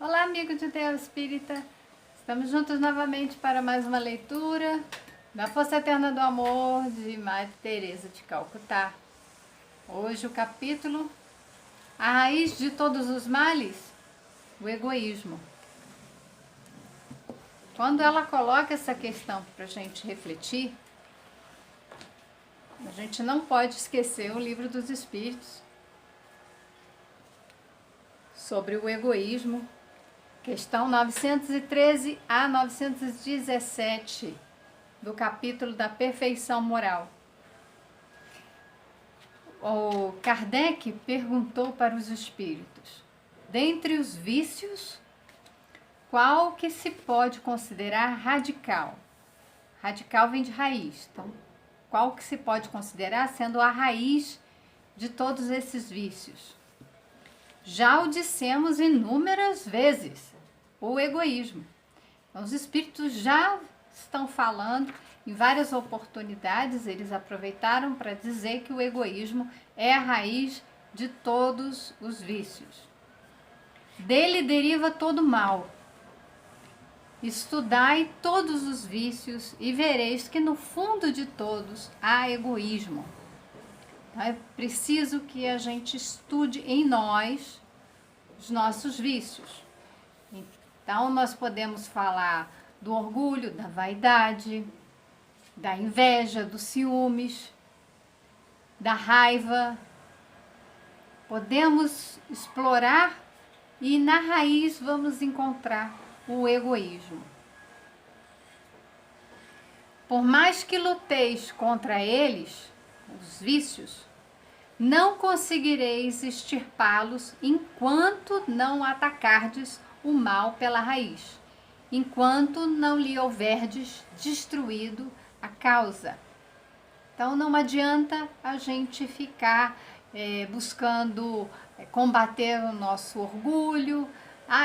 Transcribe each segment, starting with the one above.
Olá, amigo de Deus Espírita. Estamos juntos novamente para mais uma leitura da Força Eterna do Amor de Madre Teresa de Calcutá. Hoje o capítulo A Raiz de Todos os Males, o Egoísmo. Quando ela coloca essa questão para a gente refletir, a gente não pode esquecer o Livro dos Espíritos sobre o egoísmo, questão 913 a 917 do capítulo da perfeição moral. O Kardec perguntou para os espíritos: dentre os vícios, qual que se pode considerar radical? Radical vem de raiz, então qual que se pode considerar sendo a raiz de todos esses vícios? Já o dissemos inúmeras vezes, o egoísmo. Então, os espíritos já estão falando em várias oportunidades, eles aproveitaram para dizer que o egoísmo é a raiz de todos os vícios. Dele deriva todo mal. Estudai todos os vícios e vereis que no fundo de todos há egoísmo. Então, é preciso que a gente estude em nós os nossos vícios. Então, nós podemos falar do orgulho, da vaidade, da inveja, dos ciúmes, da raiva. Podemos explorar e na raiz vamos encontrar o egoísmo. Por mais que luteis contra eles, os vícios, não conseguireis extirpá-los enquanto não atacardes o mal pela raiz, enquanto não lhe houverdes destruído a causa. Então não adianta a gente ficar buscando combater o nosso orgulho.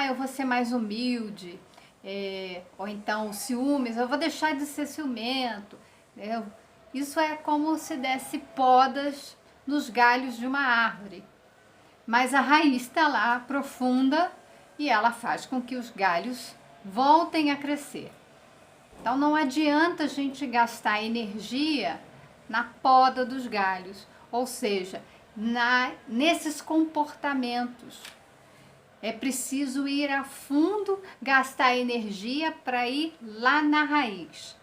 Eu vou ser mais humilde, ou então o ciúmes, eu vou deixar de ser ciumento. Isso é como se desse podas nos galhos de uma árvore, mas a raiz está lá profunda e ela faz com que os galhos voltem a crescer. Então não adianta a gente gastar energia na poda dos galhos, ou seja, nesses comportamentos. É preciso ir a fundo, gastar energia para ir lá na raiz.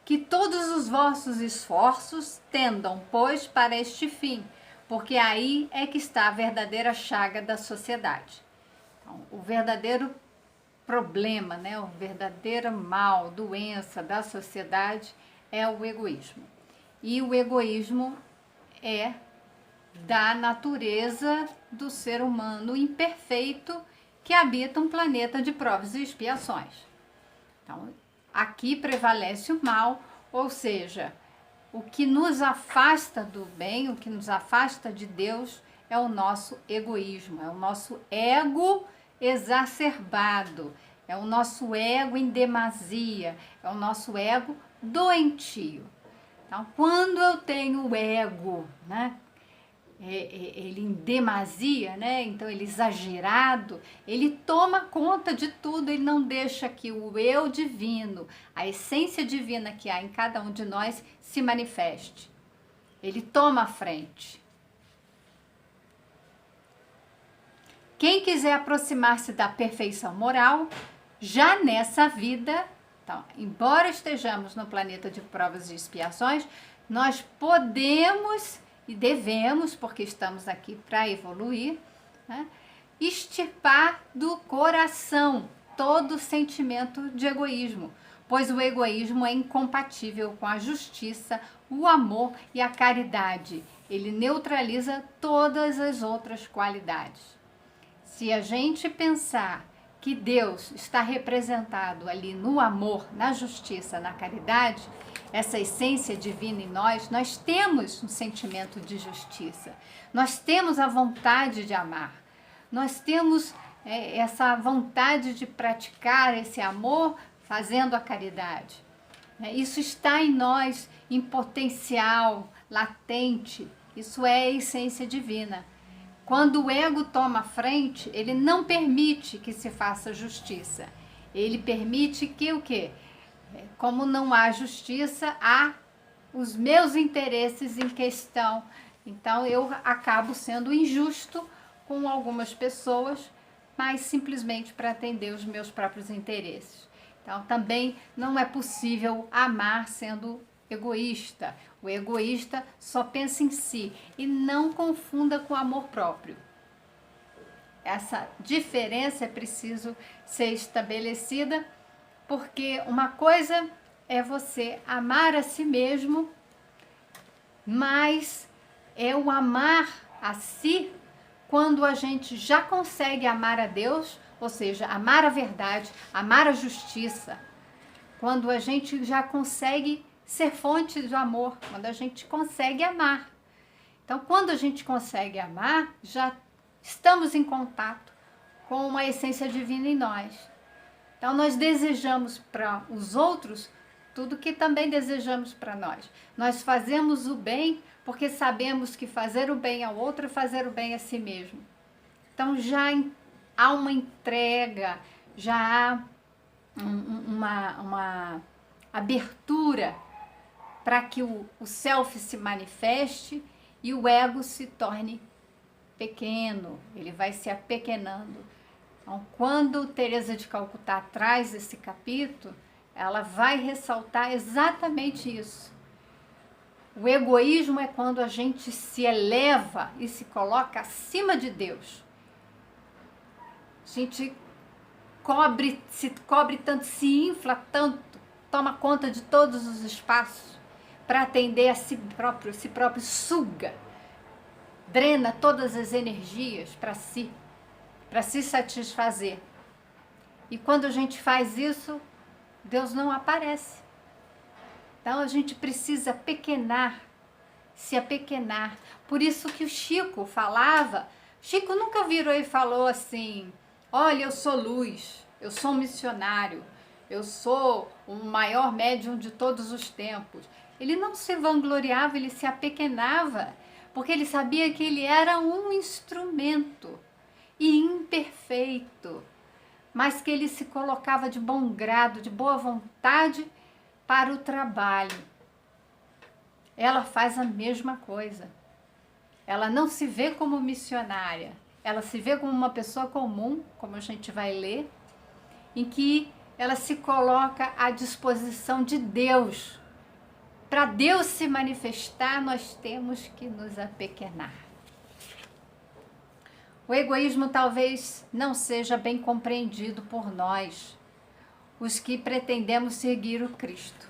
Que todos os vossos esforços tendam, pois, para este fim, porque aí é que está a verdadeira chaga da sociedade. Então, o verdadeiro problema, o verdadeiro mal, doença da sociedade é o egoísmo. E o egoísmo é da natureza do ser humano imperfeito que habita um planeta de provas e expiações. Então, aqui prevalece o mal, ou seja, o que nos afasta do bem, o que nos afasta de Deus é o nosso egoísmo, é o nosso ego exacerbado, é o nosso ego em demasia, é o nosso ego doentio. Então, quando eu tenho o ego, ele em demasia, então ele exagerado, ele toma conta de tudo, ele não deixa que o eu divino, a essência divina que há em cada um de nós se manifeste. Ele toma a frente. Quem quiser aproximar-se da perfeição moral, já nessa vida, então, embora estejamos no planeta de provas e expiações, nós podemos e devemos, porque estamos aqui para evoluir, extirpar do coração todo sentimento de egoísmo, pois o egoísmo é incompatível com a justiça, o amor e a caridade. Ele neutraliza todas as outras qualidades. Se a gente pensar que Deus está representado ali no amor, na justiça, na caridade, essa essência divina em nós temos um sentimento de justiça, nós temos a vontade de amar, nós temos essa vontade de praticar esse amor fazendo a caridade. Isso está em nós, em potencial, latente, isso é a essência divina. Quando o ego toma frente, ele não permite que se faça justiça. Ele permite que o quê? Como não há justiça, há os meus interesses em questão. Então eu acabo sendo injusto com algumas pessoas, mas simplesmente para atender os meus próprios interesses. Então também não é possível amar sendo egoísta. O egoísta só pensa em si e não confunda com amor próprio. Essa diferença é preciso ser estabelecida, porque uma coisa é você amar a si mesmo, mas é o amar a si quando a gente já consegue amar a Deus, ou seja, amar a verdade, amar a justiça, quando a gente já consegue ser fonte do amor, quando a gente consegue amar. Então, quando a gente consegue amar, já estamos em contato com uma essência divina em nós. Então, nós desejamos para os outros tudo que também desejamos para nós. Nós fazemos o bem porque sabemos que fazer o bem ao outro é fazer o bem a si mesmo. Então, já há uma entrega, já há uma abertura para que o self se manifeste e o ego se torne pequeno, ele vai se apequenando. Então, quando Teresa de Calcutá traz esse capítulo, ela vai ressaltar exatamente isso. O egoísmo é quando a gente se eleva e se coloca acima de Deus. A gente se cobre tanto, se infla tanto, toma conta de todos os espaços para atender a si próprio suga, drena todas as energias para se satisfazer. E quando a gente faz isso, Deus não aparece. Então a gente precisa se apequenar. Por isso que o Chico falava, Chico nunca virou e falou assim: olha, eu sou luz, eu sou um missionário, eu sou o maior médium de todos os tempos. Ele não se vangloriava, ele se apequenava, porque ele sabia que ele era um instrumento e imperfeito, mas que ele se colocava de bom grado, de boa vontade para o trabalho. Ela faz a mesma coisa. Ela não se vê como missionária, ela se vê como uma pessoa comum, como a gente vai ler, em que ela se coloca à disposição de Deus. Para Deus se manifestar, nós temos que nos apequenar. O egoísmo talvez não seja bem compreendido por nós, os que pretendemos seguir o Cristo.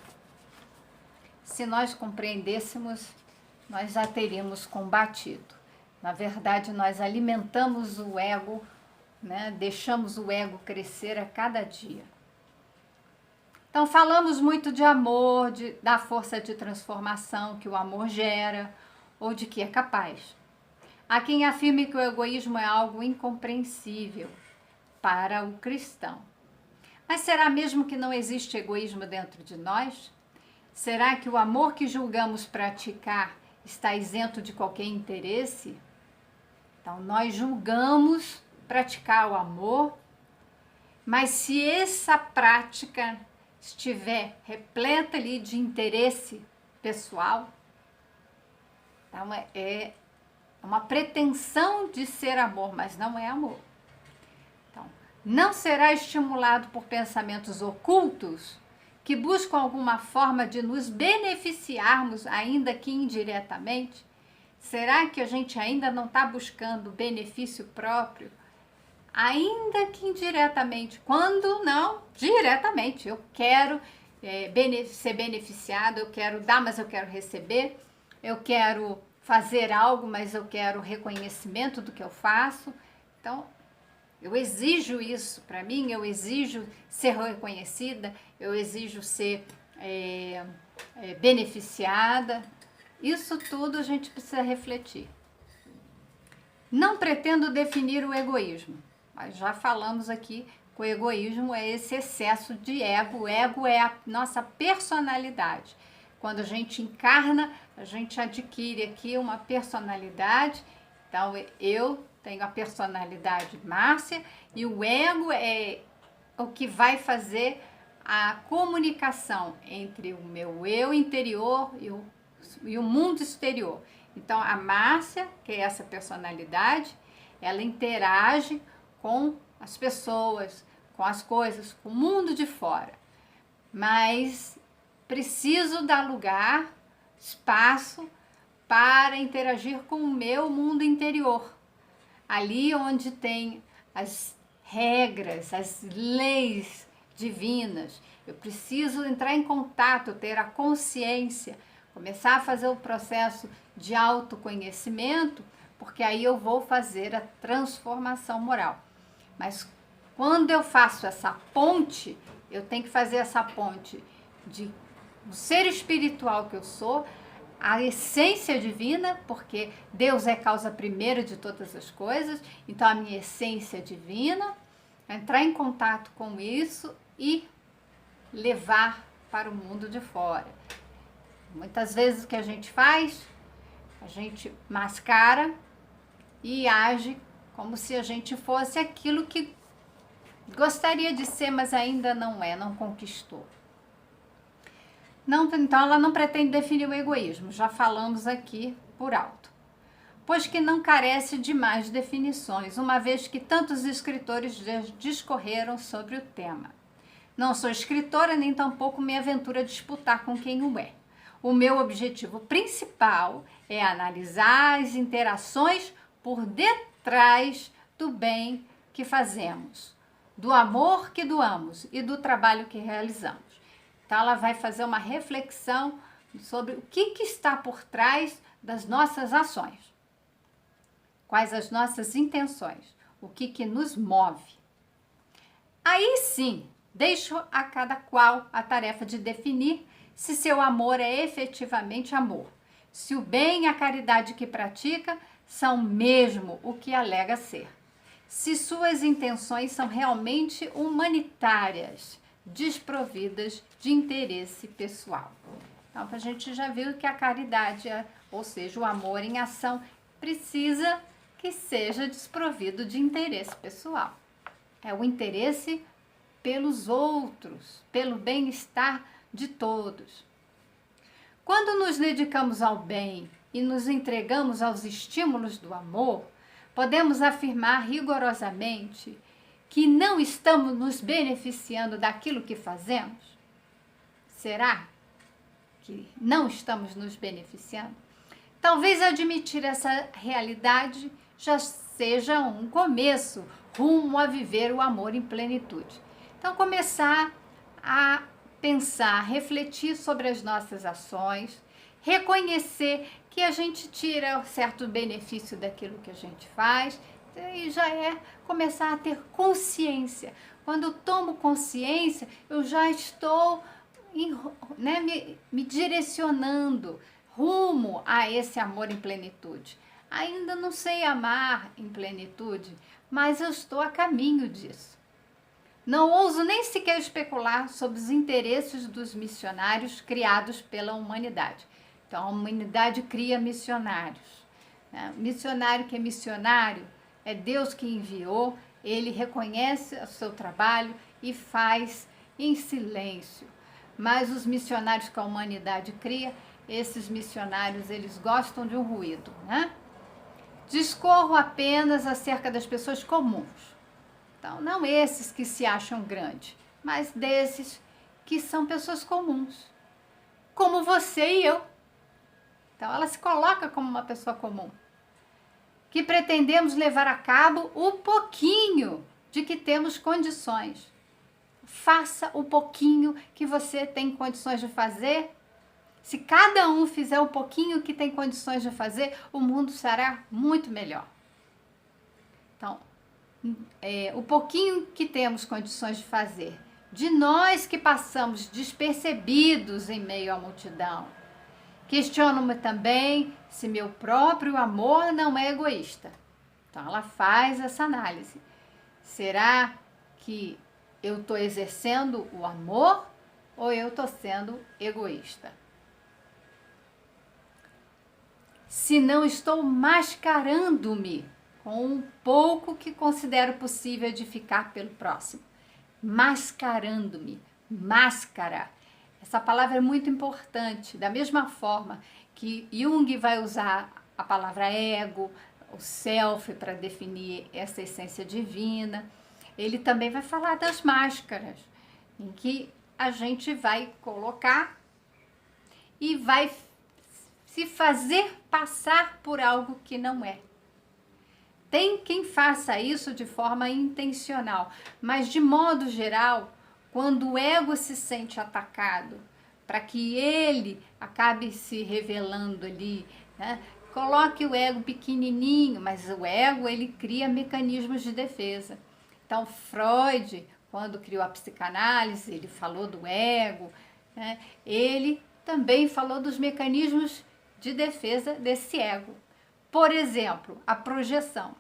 Se nós compreendêssemos, nós já teríamos combatido. Na verdade, nós alimentamos o ego, né? Deixamos o ego crescer a cada dia. Então, falamos muito de amor, da força de transformação que o amor gera ou de que é capaz. Há quem afirme que o egoísmo é algo incompreensível para o cristão. Mas será mesmo que não existe egoísmo dentro de nós? Será que o amor que julgamos praticar está isento de qualquer interesse? Então, nós julgamos praticar o amor, mas se essa prática estiver repleta ali de interesse pessoal, então é uma pretensão de ser amor, mas não é amor. Então, não será estimulado por pensamentos ocultos que buscam alguma forma de nos beneficiarmos, ainda que indiretamente? Será que a gente ainda não está buscando benefício próprio? Ainda que indiretamente, quando não diretamente. Eu quero ser beneficiado, eu quero dar, mas eu quero receber, eu quero fazer algo, mas eu quero reconhecimento do que eu faço. Então, eu exijo isso para mim, eu exijo ser reconhecida, eu exijo ser beneficiada. Isso tudo a gente precisa refletir. Não pretendo definir o egoísmo. Mas já falamos aqui que o egoísmo é esse excesso de ego. O ego é a nossa personalidade. Quando a gente encarna, a gente adquire aqui uma personalidade Então, eu tenho a personalidade Márcia e o ego é o que vai fazer a comunicação entre o meu eu interior e o mundo exterior. Então, a Márcia, que é essa personalidade, ela interage com as pessoas, com as coisas, com o mundo de fora. Mas preciso dar lugar, espaço para interagir com o meu mundo interior. Ali onde tem as regras, as leis divinas. Eu preciso entrar em contato, ter a consciência, começar a fazer o processo de autoconhecimento, porque aí eu vou fazer a transformação moral. Mas quando eu faço essa ponte, eu tenho que fazer essa ponte do ser espiritual que eu sou, a essência divina, porque Deus é causa primeira de todas as coisas, então a minha essência divina, entrar em contato com isso e levar para o mundo de fora. Muitas vezes o que a gente faz, a gente mascara e age como se a gente fosse aquilo que gostaria de ser, mas ainda não é, não conquistou. Não, então ela não pretende definir o egoísmo, já falamos aqui por alto. Pois que não carece de mais definições, uma vez que tantos escritores discorreram sobre o tema. Não sou escritora, nem tampouco me aventuro a disputar com quem o é. O meu objetivo principal é analisar as interações por detrás do bem que fazemos, do amor que doamos e do trabalho que realizamos. Então, ela vai fazer uma reflexão sobre o que está por trás das nossas ações. Quais as nossas intenções, o que nos move. Aí sim, deixo a cada qual a tarefa de definir se seu amor é efetivamente amor, se o bem e a caridade que pratica são mesmo o que alega ser, se suas intenções são realmente humanitárias, desprovidas de interesse pessoal. Então, a gente já viu que a caridade, ou seja, o amor em ação, precisa que seja desprovido de interesse pessoal. É o interesse pelos outros, pelo bem-estar de todos. Quando nos dedicamos ao bem e nos entregamos aos estímulos do amor, podemos afirmar rigorosamente que não estamos nos beneficiando daquilo que fazemos? Será que não estamos nos beneficiando? Talvez admitir essa realidade já seja um começo rumo a viver o amor em plenitude. Então, começar a pensar, refletir sobre as nossas ações, reconhecer que a gente tira certo benefício daquilo que a gente faz, e já é começar a ter consciência. Quando eu tomo consciência, eu já estou me direcionando rumo a esse amor em plenitude. Ainda não sei amar em plenitude, mas eu estou a caminho disso. Não ouso nem sequer especular sobre os interesses dos missionários criados pela humanidade. Então, a humanidade cria missionários. Missionário que é missionário, é Deus que enviou, ele reconhece o seu trabalho e faz em silêncio. Mas os missionários que a humanidade cria, esses missionários, eles gostam de um ruído, né? Discorro apenas acerca das pessoas comuns. Então, não esses que se acham grandes, mas desses que são pessoas comuns, como você e eu. Então, ela se coloca como uma pessoa comum, que pretendemos levar a cabo o pouquinho de que temos condições. Faça o pouquinho que você tem condições de fazer. Se cada um fizer o pouquinho que tem condições de fazer, o mundo será muito melhor. Então, o pouquinho que temos condições de fazer, de nós que passamos despercebidos em meio à multidão. Questiono-me também se meu próprio amor não é egoísta. Então, ela faz essa análise. Será que eu estou exercendo o amor ou eu estou sendo egoísta? se não estou mascarando-me com um pouco que considero possível edificar pelo próximo? Mascarando-me, máscara. Essa palavra é muito importante, da mesma forma que Jung vai usar a palavra ego, o self, para definir essa essência divina. Ele também vai falar das máscaras, em que a gente vai colocar e vai se fazer passar por algo que não é. Tem quem faça isso de forma intencional, mas de modo geral, quando o ego se sente atacado, para que ele acabe se revelando ali, né? Coloque o ego pequenininho, mas o ego ele cria mecanismos de defesa. Então Freud, quando criou a psicanálise, ele falou do ego, né? Ele também falou dos mecanismos de defesa desse ego. Por exemplo, a projeção.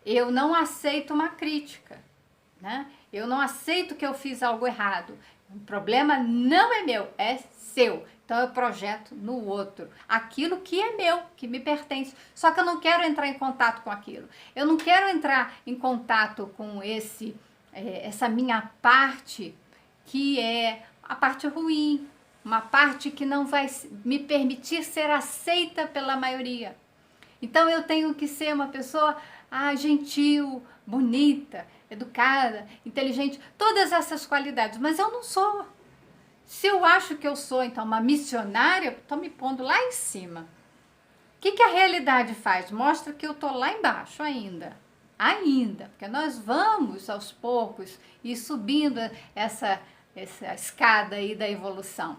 Eu não aceito uma crítica, né? Eu não aceito que eu fiz algo errado. O problema não é meu, é seu. Então eu projeto no outro aquilo que é meu, que me pertence. Só que eu não quero entrar em contato com aquilo. Eu não quero entrar em contato com essa minha parte, que é a parte ruim, uma parte que não vai me permitir ser aceita pela maioria. Então eu tenho que ser uma pessoa gentil, bonita, educada, inteligente, todas essas qualidades, mas eu não sou. Se eu acho que eu sou, então, uma missionária, estou me pondo lá em cima. O que a realidade faz? Mostra que eu estou lá embaixo ainda. Ainda, porque nós vamos aos poucos ir subindo essa escada aí da evolução.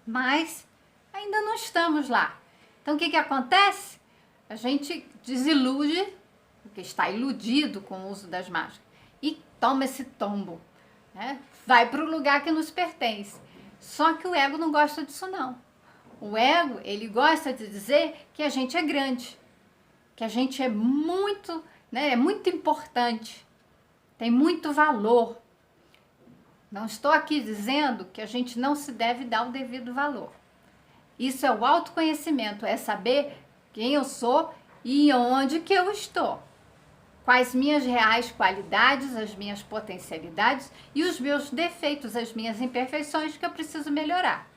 Mas ainda não estamos lá. Então o que acontece? A gente desilude, porque está iludido com o uso das máscaras, e toma esse tombo, né? Vai para o lugar que nos pertence. Só que o ego não gosta disso não. O ego, ele gosta de dizer que a gente é grande, que a gente é muito, né, é muito importante, tem muito valor. Não estou aqui dizendo que a gente não se deve dar o devido valor. Isso é o autoconhecimento, é saber quem eu sou e onde que eu estou. Quais minhas reais qualidades, as minhas potencialidades e os meus defeitos, as minhas imperfeições que eu preciso melhorar.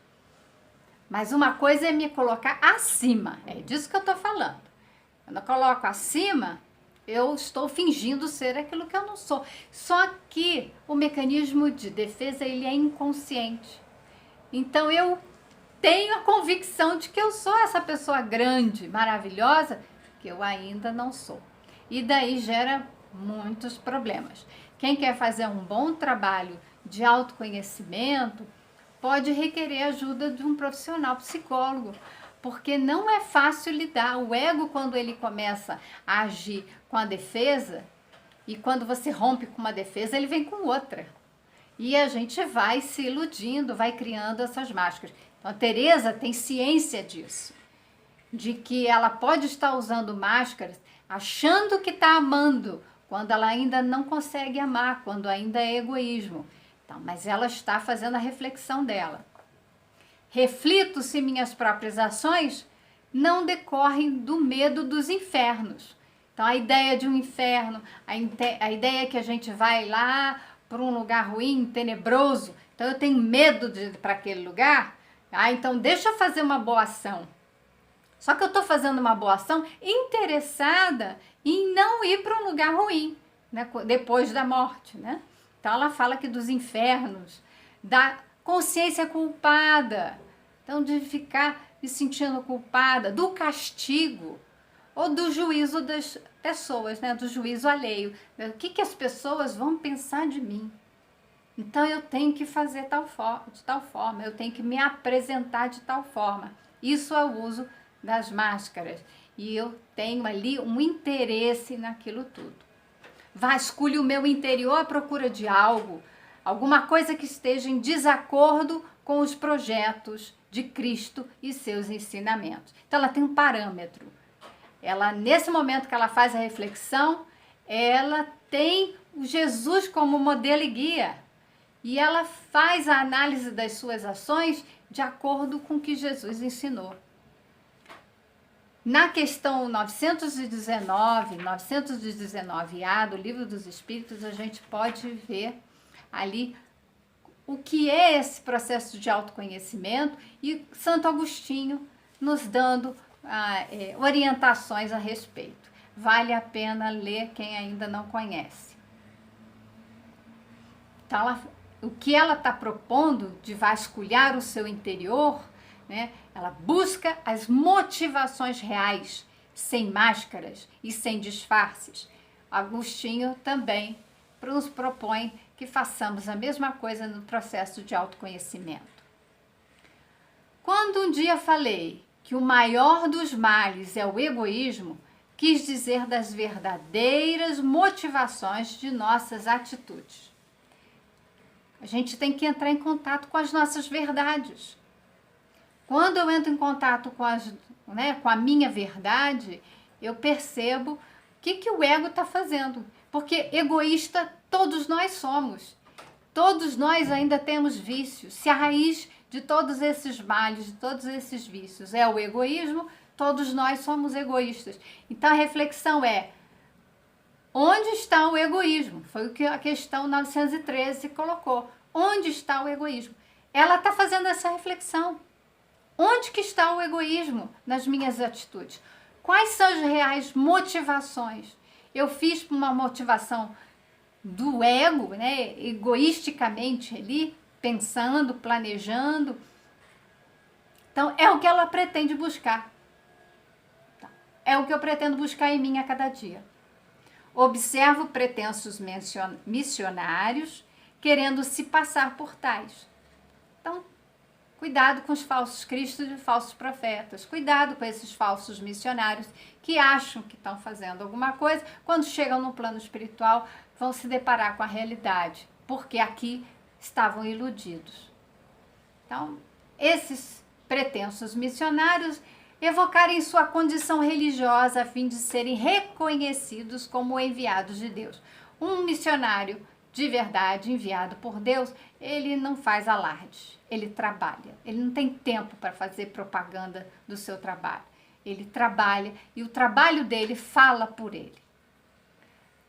Mas uma coisa é me colocar acima, é disso que eu estou falando. Quando eu coloco acima, eu estou fingindo ser aquilo que eu não sou. Só que o mecanismo de defesa, ele é inconsciente. Então eu tenho a convicção de que eu sou essa pessoa grande, maravilhosa, que eu ainda não sou. E daí gera muitos problemas. Quem quer fazer um bom trabalho de autoconhecimento pode requerer a ajuda de um profissional psicólogo, porque não é fácil lidar. O ego, quando ele começa a agir com a defesa, e quando você rompe com uma defesa, ele vem com outra. E a gente vai se iludindo, vai criando essas máscaras. Então, a Teresa tem ciência disso, de que ela pode estar usando máscaras achando que está amando, quando ela ainda não consegue amar, quando ainda é egoísmo. Então, mas ela está fazendo a reflexão dela. Reflito se minhas próprias ações não decorrem do medo dos infernos. Então, a ideia de um inferno, a ideia que a gente vai lá para um lugar ruim, tenebroso, então eu tenho medo de ir para aquele lugar, então deixa eu fazer uma boa ação. Só que eu estou fazendo uma boa ação interessada em não ir para um lugar ruim, né, depois da morte, né? Então ela fala aqui dos infernos, da consciência culpada, então de ficar me sentindo culpada, do castigo ou do juízo das pessoas, né, do juízo alheio. O que as pessoas vão pensar de mim? Então eu tenho que fazer de tal forma, eu tenho que me apresentar de tal forma. Isso é o uso das máscaras. E eu tenho ali um interesse naquilo tudo. Vasculho o meu interior à procura de algo, alguma coisa que esteja em desacordo com os projetos de Cristo e seus ensinamentos. Então ela tem um parâmetro. Ela, nesse momento que ela faz a reflexão, ela tem o Jesus como modelo e guia. E ela faz a análise das suas ações de acordo com o que Jesus ensinou. Na questão 919A do Livro dos Espíritos, a gente pode ver ali o que é esse processo de autoconhecimento e Santo Agostinho nos dando orientações a respeito. Vale a pena ler quem ainda não conhece. Então, o que ela está propondo de vasculhar o seu interior, né? Ela busca as motivações reais, sem máscaras e sem disfarces. Agostinho também nos propõe que façamos a mesma coisa no processo de autoconhecimento. Quando um dia falei que o maior dos males é o egoísmo, quis dizer das verdadeiras motivações de nossas atitudes. A gente tem que entrar em contato com as nossas verdades. Quando eu entro em contato com a minha verdade, eu percebo o que o ego está fazendo. Porque egoísta todos nós somos. Todos nós ainda temos vícios. Se a raiz de todos esses males, de todos esses vícios é o egoísmo, todos nós somos egoístas. Então a reflexão é: onde está o egoísmo? Foi o que a questão 913 colocou. Onde está o egoísmo? Ela está fazendo essa reflexão. Onde que está o egoísmo nas minhas atitudes? Quais são as reais motivações? Eu fiz uma motivação do ego, né, egoisticamente ali, pensando, planejando. Então, é o que ela pretende buscar. É o que eu pretendo buscar em mim a cada dia. Observo pretensos missionários querendo se passar por tais. Então, cuidado com os falsos cristos e falsos profetas. Cuidado com esses falsos missionários que acham que estão fazendo alguma coisa. Quando chegam no plano espiritual, vão se deparar com a realidade, porque aqui estavam iludidos. Então, esses pretensos missionários evocarem sua condição religiosa a fim de serem reconhecidos como enviados de Deus. Um missionário de verdade, enviado por Deus, ele não faz alarde, ele trabalha. Ele não tem tempo para fazer propaganda do seu trabalho. Ele trabalha e o trabalho dele fala por ele.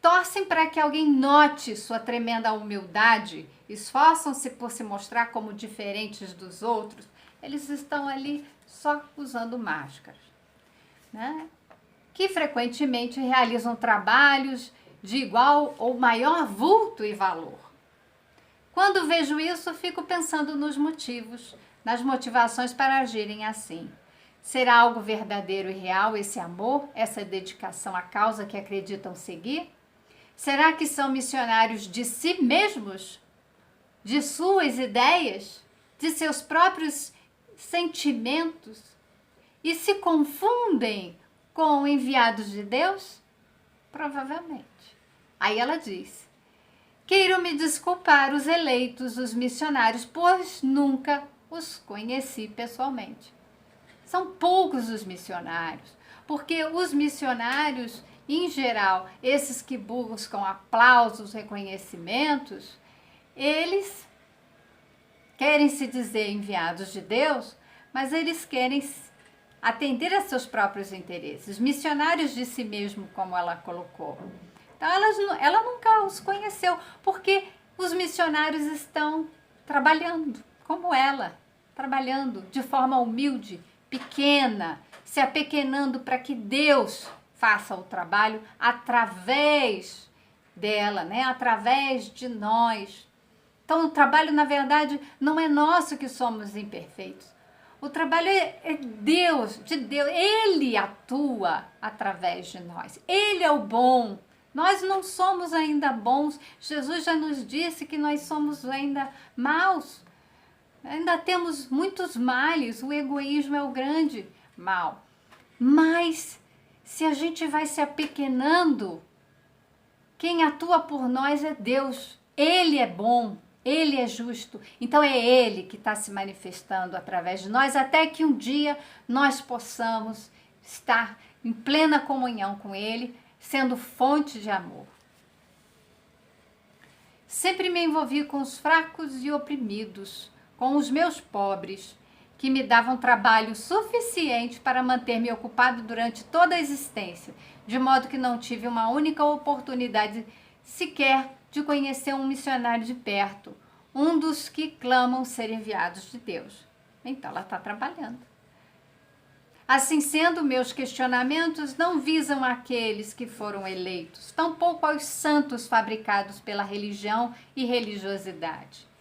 Torcem para que alguém note sua tremenda humildade, esforçam-se por se mostrar como diferentes dos outros. Eles estão ali só usando máscaras, né? Que frequentemente realizam trabalhos de igual ou maior vulto e valor. Quando vejo isso, fico pensando nos motivos, nas motivações para agirem assim. Será algo verdadeiro e real esse amor, essa dedicação à causa que acreditam seguir? Será que são missionários de si mesmos? De suas ideias? De seus próprios sentimentos? E se confundem com enviados de Deus? Provavelmente. Aí ela diz: quero me desculpar os eleitos, os missionários, pois nunca os conheci pessoalmente. São poucos os missionários, porque os missionários, em geral, esses que buscam aplausos, reconhecimentos, eles querem se dizer enviados de Deus, mas eles querem atender a seus próprios interesses. Missionários de si mesmo, como ela colocou. Então, ela nunca os conheceu, porque os missionários estão trabalhando, como ela, trabalhando de forma humilde, pequena, se apequenando para que Deus faça o trabalho através dela, né? Através de nós. Então, o trabalho, na verdade, não é nosso que somos imperfeitos. O trabalho é Deus, de Deus. Ele atua através de nós. Ele é o bom. Nós não somos ainda bons. Jesus já nos disse que nós somos ainda maus. Ainda temos muitos males. O egoísmo é o grande mal. Mas, se a gente vai se apequenando, quem atua por nós é Deus. Ele é bom. Ele é justo, então é Ele que está se manifestando através de nós, até que um dia nós possamos estar em plena comunhão com Ele, sendo fonte de amor. Sempre me envolvi com os fracos e oprimidos, com os meus pobres, que me davam trabalho suficiente para manter-me ocupado durante toda a existência, de modo que não tive uma única oportunidade sequer de conhecer um missionário de perto, um dos que clamam ser enviados de Deus. Então, ela está trabalhando. Assim sendo, meus questionamentos não visam aqueles que foram eleitos, tampouco aos santos fabricados pela religião e religiosidade.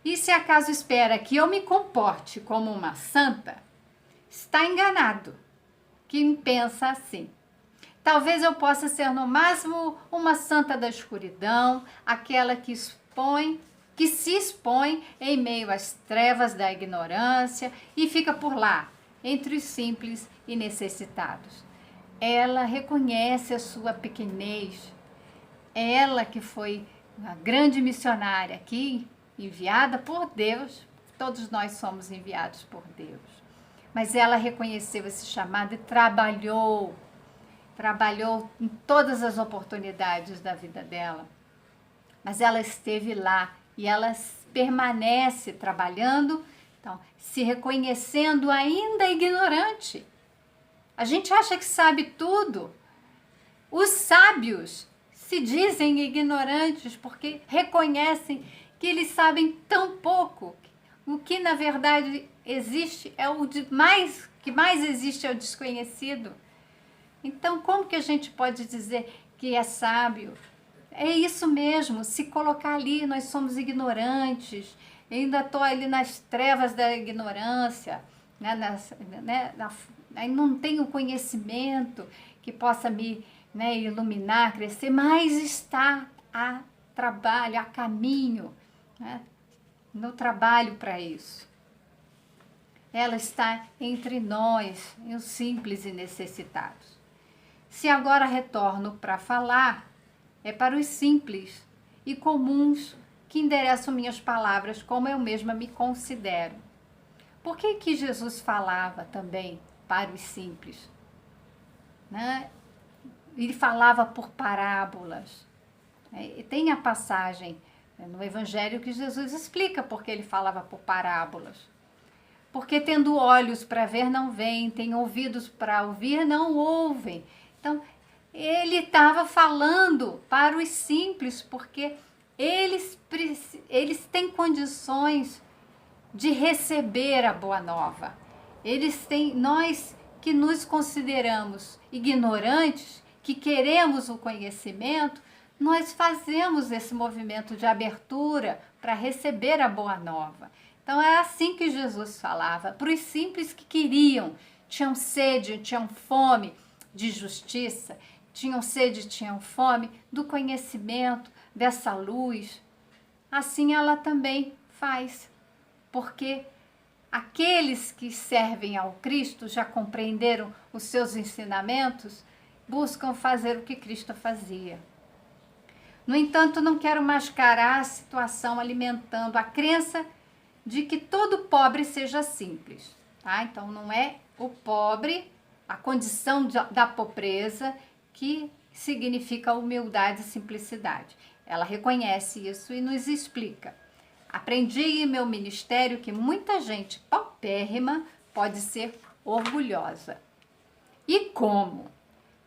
E se acaso espera que eu me comporte como uma santa, está enganado. Quem pensa assim. Talvez eu possa ser no máximo uma santa da escuridão, aquela que se expõe em meio às trevas da ignorância e fica por lá, entre os simples e necessitados. Ela reconhece a sua pequenez. Ela que foi uma grande missionária aqui, enviada por Deus, todos nós somos enviados por Deus. Mas ela reconheceu esse chamado e trabalhou em todas as oportunidades da vida dela. Mas ela esteve lá e ela permanece trabalhando, então, se reconhecendo ainda ignorante. A gente acha que sabe tudo. Os sábios se dizem ignorantes porque reconhecem que eles sabem tão pouco. O que na verdade existe é que mais existe é o desconhecido. Então, como que a gente pode dizer que é sábio? É isso mesmo, se colocar ali, nós somos ignorantes, ainda estou ali nas trevas da ignorância, né, não tenho conhecimento que possa me, né, iluminar, crescer, mas está a trabalho, a caminho, né, no trabalho para isso. Ela está entre nós, os simples e necessitados. Se agora retorno para falar, é para os simples e comuns que endereço minhas palavras como eu mesma me considero. Por que Jesus falava também para os simples? Né? Ele falava por parábolas. Tem a passagem no Evangelho que Jesus explica porque ele falava por parábolas. Porque tendo olhos para ver, não veem, têm ouvidos para ouvir, não ouvem. Então, ele estava falando para os simples, porque eles têm condições de receber a boa nova. Nós que nos consideramos ignorantes, que queremos o conhecimento, nós fazemos esse movimento de abertura para receber a boa nova. Então é assim que Jesus falava, para os simples que queriam, tinham sede, tinham fome de justiça, tinham sede, tinham fome do conhecimento, dessa luz. Assim ela também faz, porque aqueles que servem ao Cristo, já compreenderam os seus ensinamentos, buscam fazer o que Cristo fazia. No entanto, não quero mascarar a situação alimentando a crença de que todo pobre seja simples. Tá? Então, não é o pobre, a condição da pobreza, que significa humildade e simplicidade. Ela reconhece isso e nos explica. Aprendi em meu ministério que muita gente paupérrima pode ser orgulhosa. E como?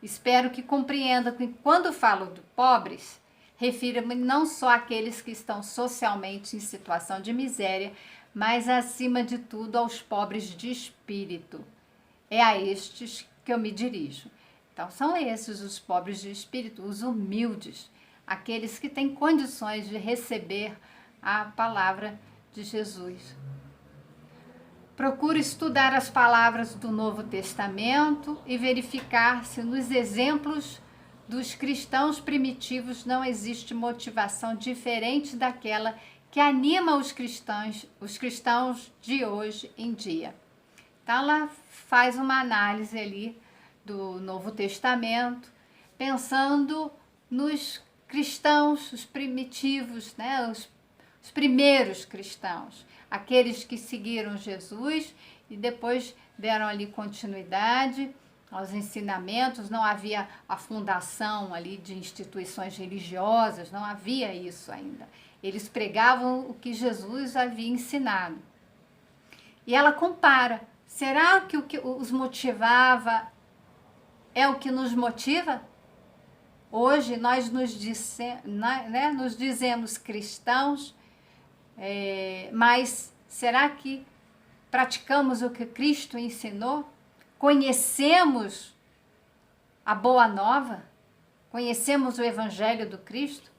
Espero que compreenda que quando falo de pobres, refiro-me não só àqueles que estão socialmente em situação de miséria, mas acima de tudo aos pobres de espírito. É a estes que eu me dirijo. Então são esses os pobres de espírito, os humildes, aqueles que têm condições de receber a palavra de Jesus. Procuro estudar as palavras do Novo Testamento e verificar se nos exemplos dos cristãos primitivos não existe motivação diferente daquela que anima os cristãos de hoje em dia. Então ela faz uma análise ali do Novo Testamento, pensando nos cristãos, os primitivos, né, os primeiros cristãos, aqueles que seguiram Jesus e depois deram ali continuidade aos ensinamentos. Não havia a fundação ali de instituições religiosas, não havia isso ainda. Eles pregavam o que Jesus havia ensinado. E ela compara. Será que o que os motivava é o que nos motiva? Hoje nós nos dizemos cristãos, mas será que praticamos o que Cristo ensinou? Conhecemos a Boa Nova? Conhecemos o Evangelho do Cristo?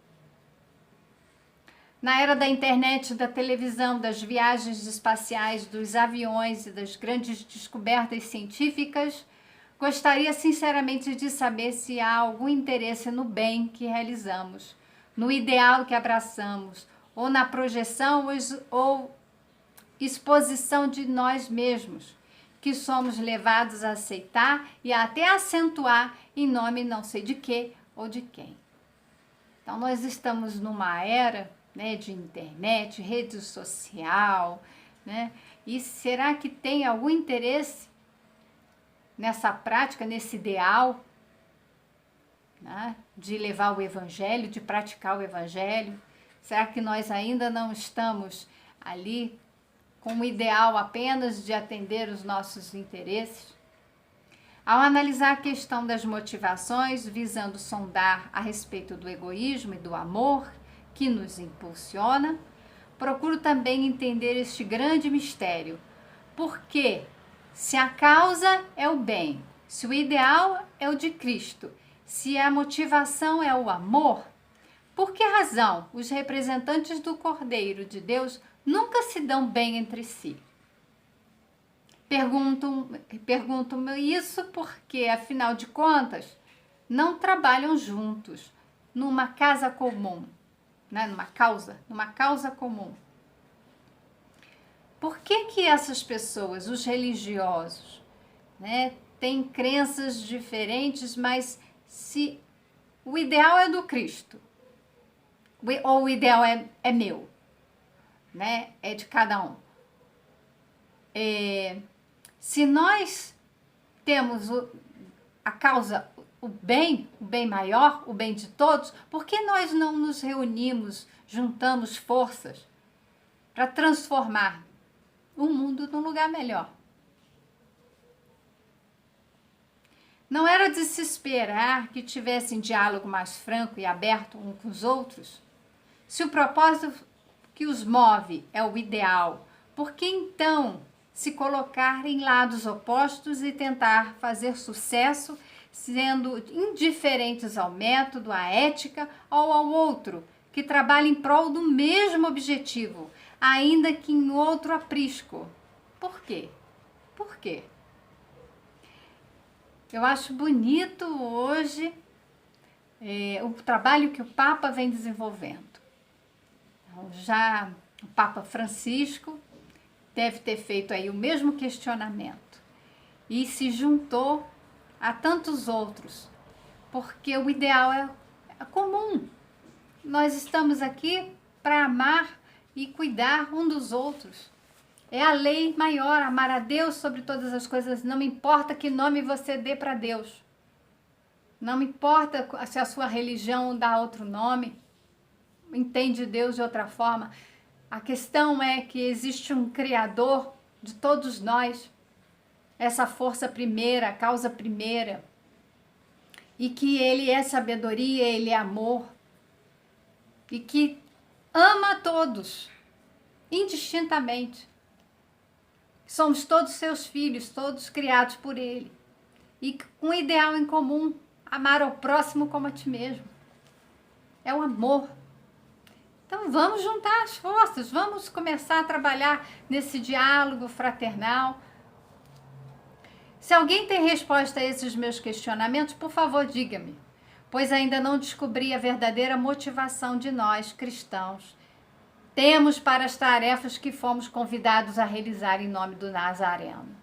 Na era da internet, da televisão, das viagens espaciais, dos aviões e das grandes descobertas científicas, gostaria sinceramente de saber se há algum interesse no bem que realizamos, no ideal que abraçamos, ou na projeção ou exposição de nós mesmos, que somos levados a aceitar e a até acentuar em nome não sei de quê ou de quem. Então, nós estamos numa era, né, de internet, rede social, né? E será que tem algum interesse nessa prática, nesse ideal, né, de levar o Evangelho, de praticar o Evangelho? Será que nós ainda não estamos ali com o ideal apenas de atender os nossos interesses? Ao analisar a questão das motivações, visando sondar a respeito do egoísmo e do amor que nos impulsiona, procuro também entender este grande mistério. Por quê? Se a causa é o bem, se o ideal é o de Cristo, se a motivação é o amor, por que razão os representantes do Cordeiro de Deus nunca se dão bem entre si? Pergunto-me isso porque, afinal de contas, não trabalham juntos numa casa comum, né? numa causa comum. Por que essas pessoas, os religiosos, né, têm crenças diferentes, mas se o ideal é do Cristo, ou o ideal é meu, né, é de cada um. Se nós temos a causa, o bem maior, o bem de todos, por que nós não nos reunimos, juntamos forças para transformar o mundo num lugar melhor? Não era de se esperar que tivessem diálogo mais franco e aberto uns com os outros? Se o propósito que os move é o ideal, por que então se colocar em lados opostos e tentar fazer sucesso, sendo indiferentes ao método, à ética ou ao outro, que trabalha em prol do mesmo objetivo, ainda que em outro aprisco? Por quê? Por quê? Eu acho bonito hoje o trabalho que o Papa vem desenvolvendo. Então, já o Papa Francisco deve ter feito aí o mesmo questionamento e se juntou a tantos outros, porque o ideal é comum. Nós estamos aqui para amar e cuidar um dos outros. É a lei maior, amar a Deus sobre todas as coisas. Não me importa que nome você dê para Deus. Não me importa se a sua religião dá outro nome, entende Deus de outra forma. A questão é que existe um Criador de todos nós, essa força primeira, a causa primeira, e que Ele é sabedoria, Ele é amor, e que ama a todos, indistintamente. Somos todos seus filhos, todos criados por Ele, e com um ideal em comum, amar ao próximo como a ti mesmo. É o amor. Então vamos juntar as forças, vamos começar a trabalhar nesse diálogo fraternal. Se alguém tem resposta a esses meus questionamentos, por favor, diga-me, pois ainda não descobri a verdadeira motivação de nós, cristãos. Temos para as tarefas que fomos convidados a realizar em nome do Nazareno.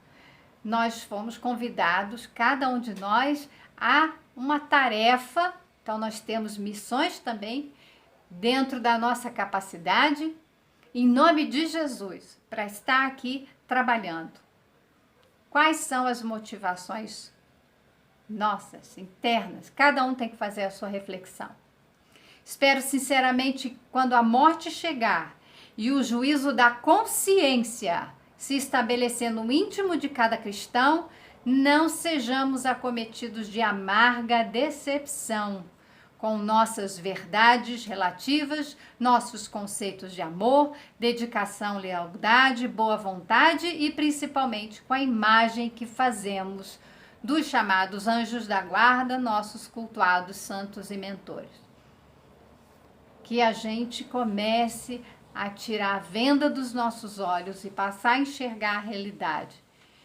Nós fomos convidados, cada um de nós, a uma tarefa. Então nós temos missões também, dentro da nossa capacidade, em nome de Jesus, para estar aqui trabalhando. Quais são as motivações nossas, internas? Cada um tem que fazer a sua reflexão. Espero sinceramente que quando a morte chegar e o juízo da consciência se estabelecer no íntimo de cada cristão, não sejamos acometidos de amarga decepção com nossas verdades relativas, nossos conceitos de amor, dedicação, lealdade, boa vontade e principalmente com a imagem que fazemos dos chamados anjos da guarda, nossos cultuados santos e mentores. Que a gente comece a tirar a venda dos nossos olhos e passar a enxergar a realidade.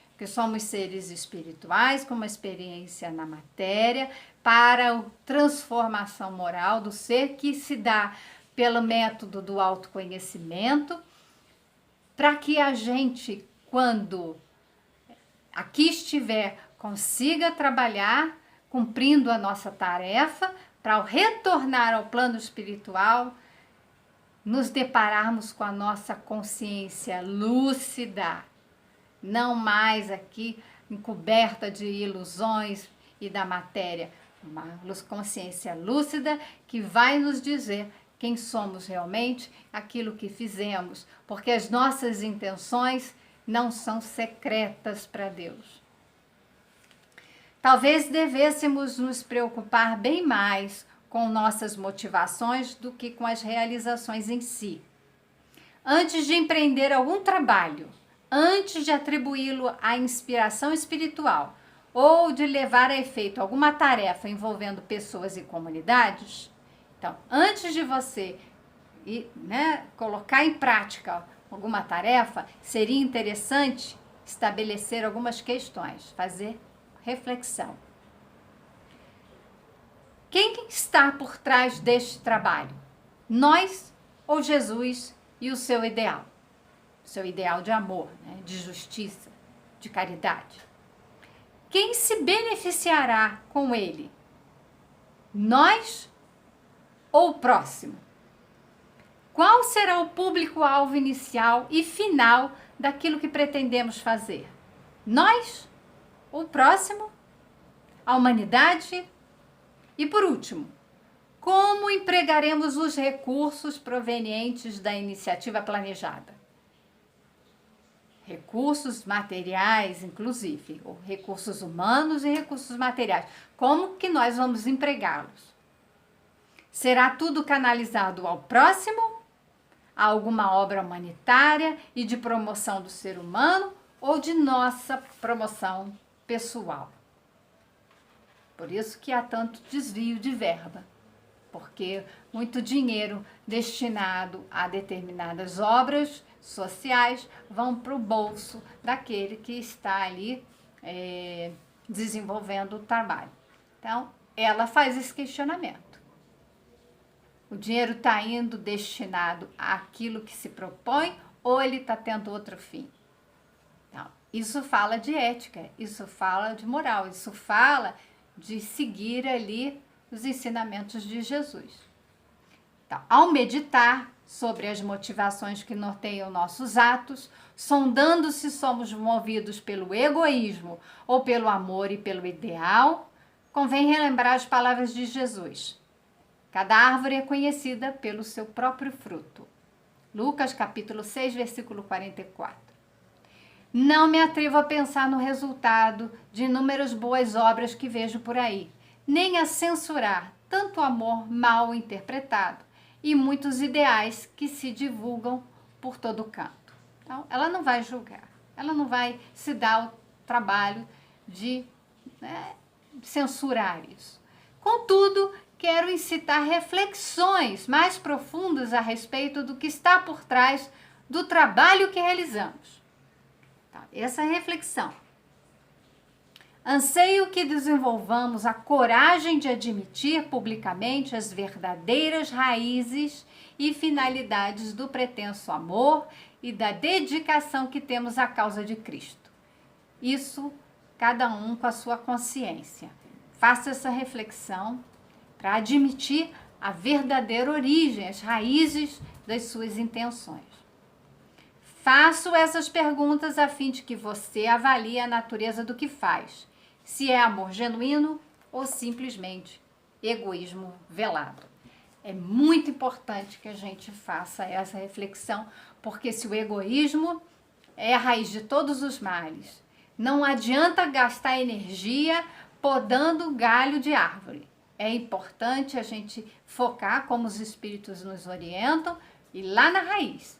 Porque somos seres espirituais com uma experiência na matéria para a transformação moral do ser que se dá pelo método do autoconhecimento, para que a gente, quando aqui estiver, consiga trabalhar cumprindo a nossa tarefa, para ao retornar ao plano espiritual, nos depararmos com a nossa consciência lúcida, não mais aqui encoberta de ilusões e da matéria, uma consciência lúcida que vai nos dizer quem somos realmente, aquilo que fizemos, porque as nossas intenções não são secretas para Deus. Talvez devêssemos nos preocupar bem mais com nossas motivações do que com as realizações em si. Antes de empreender algum trabalho, antes de atribuí-lo à inspiração espiritual ou de levar a efeito alguma tarefa envolvendo pessoas e comunidades, então, antes de você colocar em prática alguma tarefa, seria interessante estabelecer algumas questões, fazer reflexão. Quem está por trás deste trabalho? Nós ou Jesus e o seu ideal? Seu ideal de amor, de justiça, de caridade. Quem se beneficiará com ele? Nós ou o próximo? Qual será o público-alvo inicial e final daquilo que pretendemos fazer? Nós ou o próximo? A humanidade? E por último, como empregaremos os recursos provenientes da iniciativa planejada? Recursos materiais, inclusive, ou recursos humanos e recursos materiais. Como que nós vamos empregá-los? Será tudo canalizado ao próximo, a alguma obra humanitária e de promoção do ser humano ou de nossa promoção pessoal? Por isso que há tanto desvio de verba, porque muito dinheiro destinado a determinadas obras sociais vão para o bolso daquele que está ali desenvolvendo o trabalho. Então, ela faz esse questionamento. O dinheiro está indo destinado àquilo que se propõe ou ele está tendo outro fim? Então, isso fala de ética, isso fala de moral, isso fala de seguir ali os ensinamentos de Jesus. Então, ao meditar sobre as motivações que norteiam nossos atos, sondando se somos movidos pelo egoísmo ou pelo amor e pelo ideal, convém relembrar as palavras de Jesus. Cada árvore é conhecida pelo seu próprio fruto. Lucas capítulo 6, versículo 44. Não me atrevo a pensar no resultado de inúmeras boas obras que vejo por aí, nem a censurar tanto amor mal interpretado e muitos ideais que se divulgam por todo canto. Então, ela não vai julgar, ela não vai se dar o trabalho de censurar isso. Contudo, quero incitar reflexões mais profundas a respeito do que está por trás do trabalho que realizamos. Tá, essa reflexão. Anseio que desenvolvamos a coragem de admitir publicamente as verdadeiras raízes e finalidades do pretenso amor e da dedicação que temos à causa de Cristo. Isso, cada um com a sua consciência. Faça essa reflexão para admitir a verdadeira origem, as raízes das suas intenções. Faço essas perguntas a fim de que você avalie a natureza do que faz, se é amor genuíno ou simplesmente egoísmo velado. É muito importante que a gente faça essa reflexão, porque se o egoísmo é a raiz de todos os males. Não adianta gastar energia podando galho de árvore. É importante a gente focar, como os espíritos nos orientam, e lá na raiz.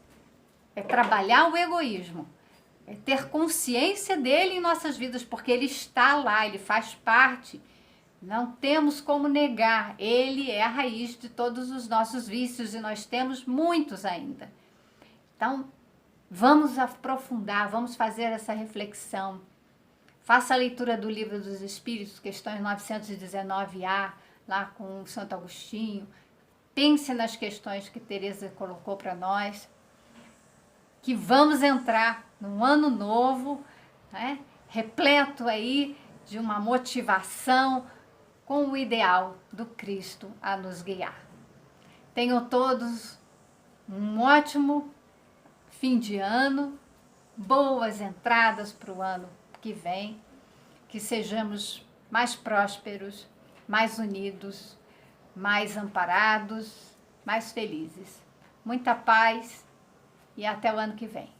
É trabalhar o egoísmo. É ter consciência dele em nossas vidas, porque ele está lá, ele faz parte. Não temos como negar. Ele é a raiz de todos os nossos vícios e nós temos muitos ainda. Então, vamos aprofundar, vamos fazer essa reflexão. Faça a leitura do Livro dos Espíritos, questões 919A, lá com Santo Agostinho. Pense nas questões que Teresa colocou para nós. Que vamos entrar num ano novo, né, repleto aí de uma motivação com o ideal do Cristo a nos guiar. Tenham todos um ótimo fim de ano, boas entradas para o ano que vem, que sejamos mais prósperos, mais unidos, mais amparados, mais felizes. Muita paz e até o ano que vem.